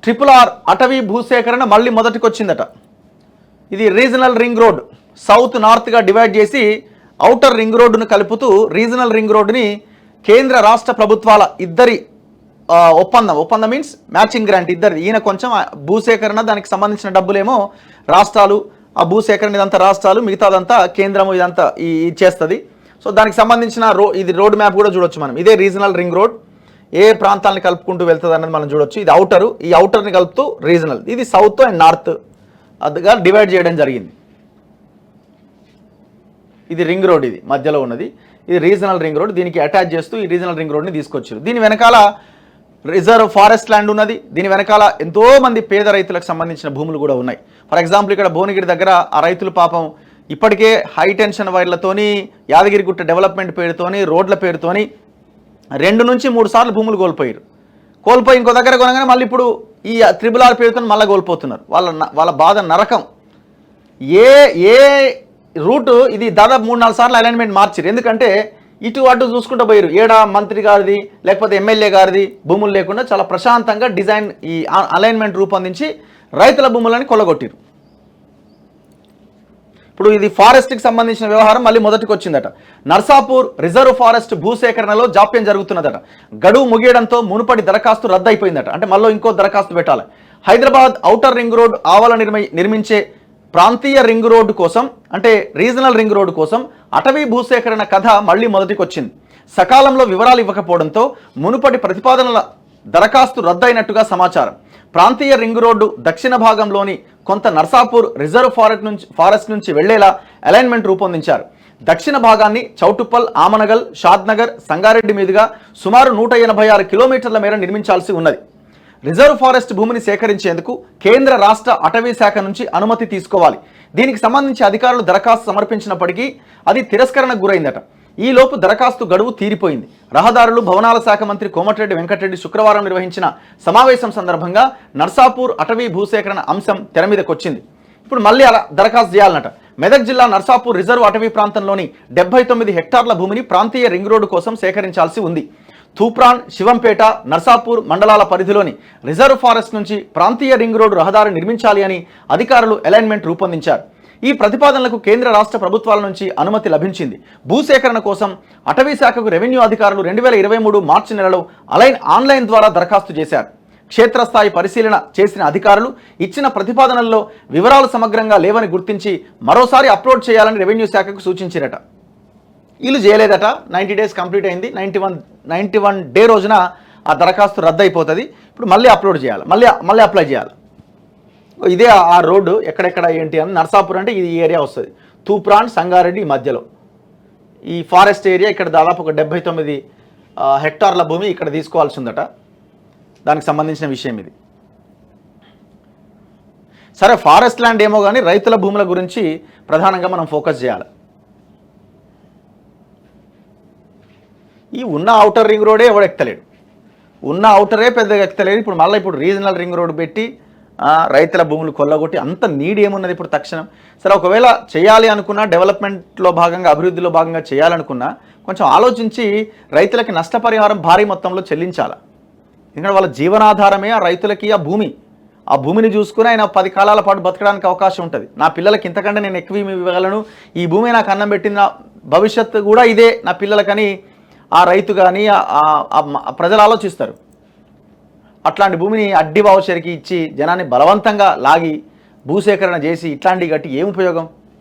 RRR అటవీ భూసేకరణ మళ్ళీ మొదటికి వచ్చిందట. ఇది రీజనల్ రింగ్ రోడ్ సౌత్ నార్త్గా డివైడ్ చేసి ఔటర్ రింగ్ రోడ్డును కలుపుతూ రీజనల్ రింగ్ రోడ్డుని కేంద్ర రాష్ట్ర ప్రభుత్వాల ఇద్దరి ఒప్పందం మీన్స్ మ్యాచింగ్ గ్రాంట్ ఇద్దరి. ఈయన కొంచెం భూసేకరణ దానికి సంబంధించిన డబ్బులేమో రాష్ట్రాలు, ఆ భూసేకరణ ఇదంతా రాష్ట్రాలు, మిగతాదంతా కేంద్రము ఇదంతా ఇచ్చేస్తుంది. సో దానికి సంబంధించిన ఇది రోడ్ మ్యాప్ కూడా చూడొచ్చు మనం. ఇదే రీజనల్ రింగ్ రోడ్ ఏ ప్రాంతాలను కలుపుకుంటూ వెళ్తుంది అన్నది మనం చూడొచ్చు. ఇది ఔటరు, ఈ ఔటర్ని కలుపుతూ రీజనల్, ఇది సౌత్ అండ్ నార్త్ అదిగా డివైడ్ చేయడం జరిగింది. ఇది రింగ్ రోడ్, ఇది మధ్యలో ఉన్నది, ఇది రీజనల్ రింగ్ రోడ్. దీనికి అటాచ్ చేస్తూ ఈ రీజనల్ రింగ్ రోడ్ని తీసుకొచ్చారు. దీని వెనకాల రిజర్వ్ ఫారెస్ట్ ల్యాండ్ ఉన్నది. దీని వెనకాల ఎంతో మంది పేద రైతులకు సంబంధించిన భూములు కూడా ఉన్నాయి. ఫర్ ఎగ్జాంపుల్ ఇక్కడ భువనగిరి దగ్గర ఆ రైతులు పాపం ఇప్పటికే హై టెన్షన్ వైర్లతోని, యాదగిరిగుట్ట డెవలప్మెంట్ పేరుతోని, రోడ్ల పేరుతోని 2 నుంచి 3 సార్లు భూములు కోల్పోయి ఇంకో దగ్గర కొనగానే మళ్ళీ ఇప్పుడు ఈ RRR పేరుతో మళ్ళీ కోల్పోతున్నారు. వాళ్ళ బాధ నరకం. ఏ రూటు ఇది దాదాపు 3-4 సార్లు అలైన్మెంట్ మార్చారు. ఎందుకంటే ఇటు అటు చూసుకుంటూ పోయారు. ఏడా మంత్రి గారిది లేకపోతే ఎమ్మెల్యే గారిది భూములు లేకుండా చాలా ప్రశాంతంగా డిజైన్ ఈ అలైన్మెంట్ రూపొందించి రైతుల భూములని కొల్లగొట్టారు. ఇప్పుడు ఇది ఫారెస్ట్కి సంబంధించిన వ్యవహారం మళ్ళీ మొదటికి వచ్చిందట. నర్సాపూర్ రిజర్వ్ ఫారెస్ట్ భూసేకరణలో జాప్యం జరుగుతున్నదట. గడువు ముగియడంతో మునుపటి దరఖాస్తు రద్దు అయిపోయిందట. అంటే మళ్ళీ ఇంకో దరఖాస్తు పెట్టాలి. హైదరాబాద్ ఔటర్ రింగ్ రోడ్ ఆవల నిర్మించే ప్రాంతీయ రింగ్ రోడ్డు కోసం, అంటే రీజనల్ రింగ్ రోడ్డు కోసం అటవీ భూసేకరణ కథ మళ్ళీ మొదటికి వచ్చింది. సకాలంలో వివరాలు ఇవ్వకపోవడంతో మునుపటి ప్రతిపాదనల దరఖాస్తు రద్దయినట్టుగా సమాచారం. ప్రాంతీయ రింగ్ రోడ్డు దక్షిణ భాగంలోని కొంత నర్సాపూర్ రిజర్వ్ ఫారెస్ట్ నుంచి వెళ్లేలా అలైన్మెంట్ రూపొందించారు. దక్షిణ భాగాన్ని చౌటుప్పల్, ఆమనగల్, షాద్నగర్, సంగారెడ్డి మీదుగా సుమారు 186 కిలోమీటర్ల మేర నిర్మించాల్సి ఉన్నది. రిజర్వ్ ఫారెస్ట్ భూమిని సేకరించేందుకు కేంద్ర రాష్ట్ర అటవీ శాఖ నుంచి అనుమతి తీసుకోవాలి. దీనికి సంబంధించి అధికారులు దరఖాస్తు సమర్పించినప్పటికీ అది తిరస్కరణకు గురైందట. ఈ లోపు దరఖాస్తు గడువు తీరిపోయింది. రహదారులు, భవనాల శాఖ మంత్రి కోమటిరెడ్డి వెంకటరెడ్డి శుక్రవారం నిర్వహించిన సమావేశం సందర్భంగా నర్సాపూర్ అటవీ భూసేకరణ అంశం తెర మీదకొచ్చింది. ఇప్పుడు మళ్ళీ అలా దరఖాస్తు చేయాలన్నట. మెదక్ జిల్లా నర్సాపూర్ రిజర్వ్ అటవీ ప్రాంతంలోని 79 హెక్టార్ల భూమిని ప్రాంతీయ రింగ్ రోడ్డు కోసం సేకరించాల్సి ఉంది. తూప్రాన్, శివంపేట, నర్సాపూర్ మండలాల పరిధిలోని రిజర్వ్ ఫారెస్ట్ నుంచి ప్రాంతీయ రింగ్ రోడ్డు రహదారి నిర్మించాలి అని అధికారులు అలైన్మెంట్ రూపొందించారు. ఈ ప్రతిపాదనలకు కేంద్ర రాష్ట్ర ప్రభుత్వాల నుంచి అనుమతి లభించింది. భూసేకరణ కోసం అటవీ శాఖకు రెవెన్యూ అధికారులు 2023 మార్చి నెలలో ఆన్లైన్ ద్వారా దరఖాస్తు చేశారు. క్షేత్రస్థాయి పరిశీలన చేసిన అధికారులు ఇచ్చిన ప్రతిపాదనల్లో వివరాలు సమగ్రంగా లేవని గుర్తించి మరోసారి అప్లోడ్ చేయాలని రెవెన్యూ శాఖకు సూచించారట. వీళ్ళు చేయలేదట. 90 డేస్ కంప్లీట్ అయింది. 91 డే రోజున ఆ దరఖాస్తు రద్దు అయిపోతుంది. ఇప్పుడు మళ్ళీ అప్లోడ్ చేయాలి, మళ్ళీ అప్లై చేయాలి. ఇదే ఆ రోడ్డు ఎక్కడెక్కడ ఏంటి అని. నర్సాపూర్ అంటే ఇది ఏరియా వస్తుంది. తూప్రాన్, సంగారెడ్డి మధ్యలో ఈ ఫారెస్ట్ ఏరియా. ఇక్కడ దాదాపు ఒక 79 హెక్టార్ల భూమి ఇక్కడ తీసుకోవాల్సి ఉందట. దానికి సంబంధించిన విషయం ఇది. సరే, ఫారెస్ట్ ల్యాండ్ ఏమో కానీ రైతుల భూముల గురించి ప్రధానంగా మనం ఫోకస్ చేయాలి. ఈ ఉన్న ఔటర్ రింగ్ రోడే ఎవడు ఎక్కలేడు. ఉన్న ఔటరే పెద్దగా ఎక్కలేడు. ఇప్పుడు రీజనల్ రింగ్ రోడ్ పెట్టి రైతుల భూములు కొల్లగొట్టి అంత నీడ్ ఏమున్నది ఇప్పుడు తక్షణం? సరే, ఒకవేళ చేయాలి అనుకున్నా, డెవలప్మెంట్లో భాగంగా, అభివృద్ధిలో భాగంగా చేయాలనుకున్నా కొంచెం ఆలోచించి రైతులకి నష్టపరిహారం భారీ మొత్తంలో చెల్లించాలి. ఎందుకంటే వాళ్ళ జీవనాధారమే ఆ రైతులకి ఆ భూమి. ఆ భూమిని చూసుకుని ఆయన 10 కాలాల పాటు బతకడానికి అవకాశం ఉంటుంది. నా పిల్లలకి ఇంతకంటే నేను ఎక్కువ ఇవ్వగలను, ఈ భూమి నాకు అన్నం పెట్టిన భవిష్యత్తు కూడా ఇదే నా పిల్లలకని ఆ రైతు కానీ ప్రజలు ఆలోచిస్తారు. అట్లాంటి భూమిని అడ్డి బావుచరికి ఇచ్చి జనాన్ని బలవంతంగా లాగి భూసేకరణ చేసి ఇట్లాంటివి గట్టి ఏం ఉపయోగం?